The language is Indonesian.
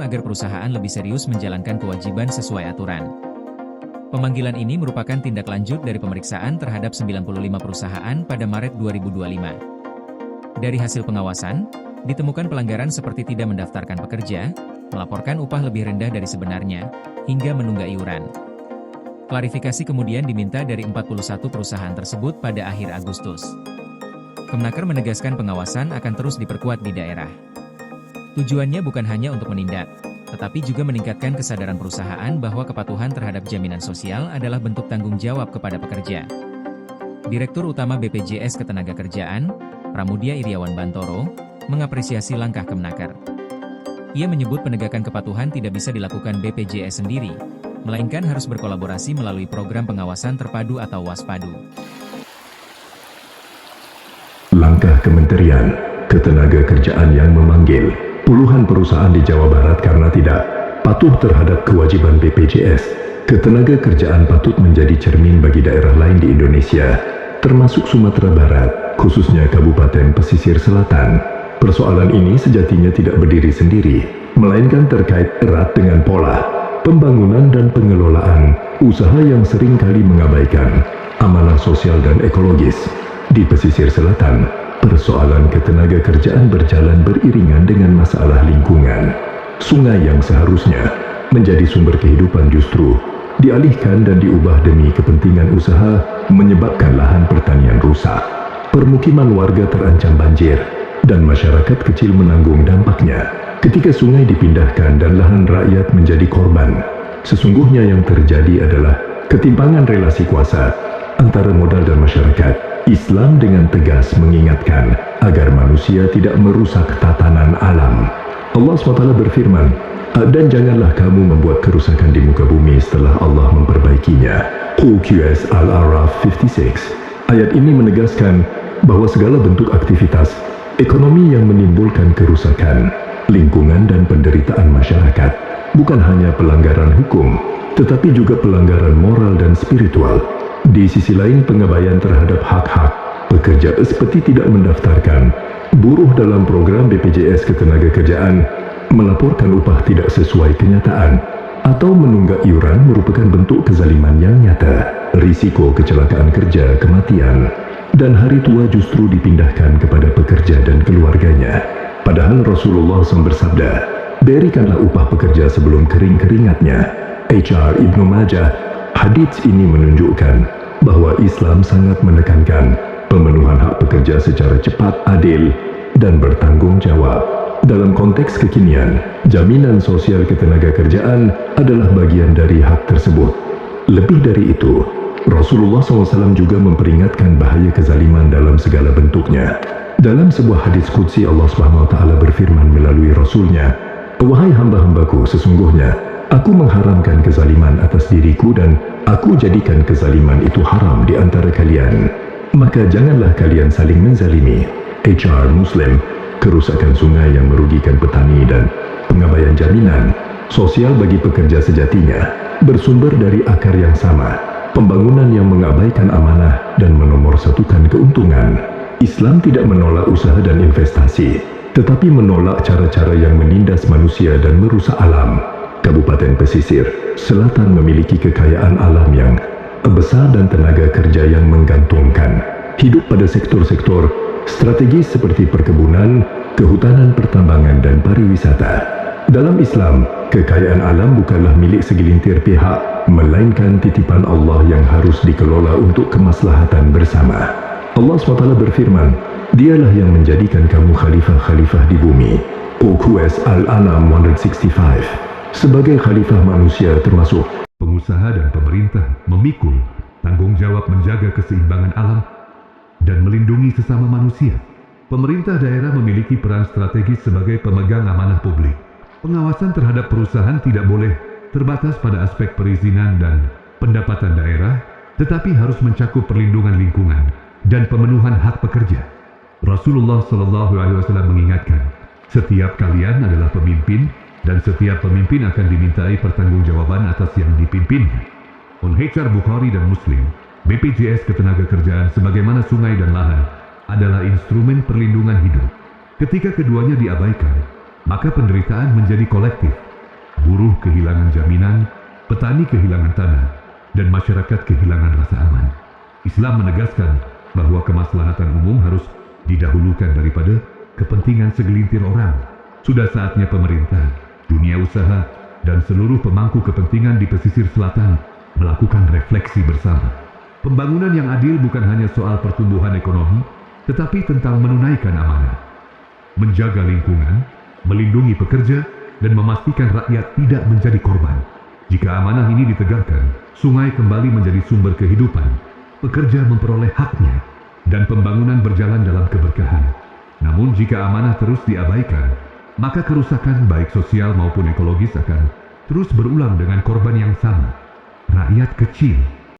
agar perusahaan lebih serius menjalankan kewajiban sesuai aturan. Pemanggilan ini merupakan tindak lanjut dari pemeriksaan terhadap 95 perusahaan pada Maret 2025. Dari hasil pengawasan, ditemukan pelanggaran seperti tidak mendaftarkan pekerja, melaporkan upah lebih rendah dari sebenarnya, hingga menunggak iuran. Klarifikasi kemudian diminta dari 41 perusahaan tersebut pada akhir Agustus. Kemenaker menegaskan pengawasan akan terus diperkuat di daerah. Tujuannya bukan hanya untuk menindak, tetapi juga meningkatkan kesadaran perusahaan bahwa kepatuhan terhadap jaminan sosial adalah bentuk tanggung jawab kepada pekerja. Direktur Utama BPJS Ketenagakerjaan, Pramudia Iriawan Bantoro, mengapresiasi langkah Kemenaker. Ia menyebut penegakan kepatuhan tidak bisa dilakukan BPJS sendiri, melainkan harus berkolaborasi melalui program pengawasan terpadu atau Waspadu. Langkah Kementerian Ketenagakerjaan yang memanggil puluhan perusahaan di Jawa Barat karena tidak patuh terhadap kewajiban BPJS Ketenagakerjaan patut menjadi cermin bagi daerah lain di Indonesia, termasuk Sumatera Barat, khususnya Kabupaten Pesisir Selatan. Persoalan ini sejatinya tidak berdiri sendiri, melainkan terkait erat dengan pola pembangunan dan pengelolaan usaha yang sering kali mengabaikan amanah sosial dan ekologis. Di pesisir selatan, persoalan ketenagakerjaan berjalan beriringan dengan masalah lingkungan. Sungai yang seharusnya menjadi sumber kehidupan justru dialihkan dan diubah demi kepentingan usaha, menyebabkan lahan pertanian rusak. Permukiman warga terancam banjir, dan masyarakat kecil menanggung dampaknya. Ketika sungai dipindahkan dan lahan rakyat menjadi korban, sesungguhnya yang terjadi adalah ketimpangan relasi kuasa antara modal dan masyarakat. Islam dengan tegas mengingatkan agar manusia tidak merusak tatanan alam. Allah SWT berfirman, dan janganlah kamu membuat kerusakan di muka bumi setelah Allah memperbaikinya. QS Al-A'raf 56. Ayat ini menegaskan bahwa segala bentuk aktivitas ekonomi yang menimbulkan kerusakan lingkungan dan penderitaan masyarakat bukan hanya pelanggaran hukum, tetapi juga pelanggaran moral dan spiritual. Di sisi lain, pengabaian terhadap hak-hak pekerja seperti tidak mendaftarkan buruh dalam program BPJS Ketenagakerjaan, melaporkan upah tidak sesuai kenyataan, atau menunggak iuran merupakan bentuk kezaliman yang nyata. Risiko kecelakaan kerja, kematian, dan hari tua justru dipindahkan kepada pekerja dan keluarganya. Padahal Rasulullah SAW bersabda, berikanlah upah pekerja sebelum kering keringatnya. HR Ibnu Majah. Hadits ini menunjukkan bahwa Islam sangat menekankan pemenuhan hak pekerja secara cepat, adil, dan bertanggung jawab. Dalam konteks kekinian, jaminan sosial ketenagakerjaan adalah bagian dari hak tersebut. Lebih dari itu, Rasulullah SAW juga memperingatkan bahaya kezaliman dalam segala bentuknya. Dalam sebuah hadis qudsi, Allah SWT berfirman melalui Rasulnya, wahai hamba-hambaku, sesungguhnya aku mengharamkan kezaliman atas diriku dan aku jadikan kezaliman itu haram di antara kalian. Maka janganlah kalian saling menzalimi. HR Muslim. Kerusakan sungai yang merugikan petani dan pengabaian jaminan sosial bagi pekerja sejatinya bersumber dari akar yang sama, pembangunan yang mengabaikan amanah dan menomorsatukan keuntungan. Islam tidak menolak usaha dan investasi, tetapi menolak cara-cara yang menindas manusia dan merusak alam. Kabupaten Pesisir Selatan memiliki kekayaan alam yang besar dan tenaga kerja yang menggantungkan hidup pada sektor-sektor strategis seperti perkebunan, kehutanan, pertambangan, dan pariwisata. Dalam Islam, kekayaan alam bukanlah milik segelintir pihak, melainkan titipan Allah yang harus dikelola untuk kemaslahatan bersama. Allah SWT berfirman, dialah yang menjadikan kamu khalifah-khalifah di bumi. QS Al-An'am 165. Sebagai khalifah manusia termasuk pengusaha dan pemerintah memikul tanggung jawab menjaga keseimbangan alam dan melindungi sesama manusia. Pemerintah daerah memiliki peran strategis sebagai pemegang amanah publik. Pengawasan terhadap perusahaan tidak boleh terbatas pada aspek perizinan dan pendapatan daerah, tetapi harus mencakup perlindungan lingkungan dan pemenuhan hak pekerja. Rasulullah SAW mengingatkan, setiap kalian adalah pemimpin, dan setiap pemimpin akan dimintai pertanggungjawaban atas yang dipimpinnya. HR Bukhari dan Muslim, BPJS Ketenagakerjaan sebagaimana sungai dan lahan adalah instrumen perlindungan hidup. Ketika keduanya diabaikan, maka penderitaan menjadi kolektif buruh kehilangan jaminan, petani kehilangan tanah, dan masyarakat kehilangan rasa aman. Islam menegaskan bahwa kemaslahatan umum harus didahulukan daripada kepentingan segelintir orang. Sudah saatnya pemerintah, dunia usaha, dan seluruh pemangku kepentingan di pesisir selatan melakukan refleksi bersama. Pembangunan yang adil bukan hanya soal pertumbuhan ekonomi, tetapi tentang menunaikan amanah, menjaga lingkungan, melindungi pekerja, dan memastikan rakyat tidak menjadi korban. Jika amanah ini ditegakkan, sungai kembali menjadi sumber kehidupan, pekerja memperoleh haknya, dan pembangunan berjalan dalam keberkahan. Namun jika amanah terus diabaikan, maka kerusakan baik sosial maupun ekologis akan terus berulang dengan korban yang sama, rakyat kecil.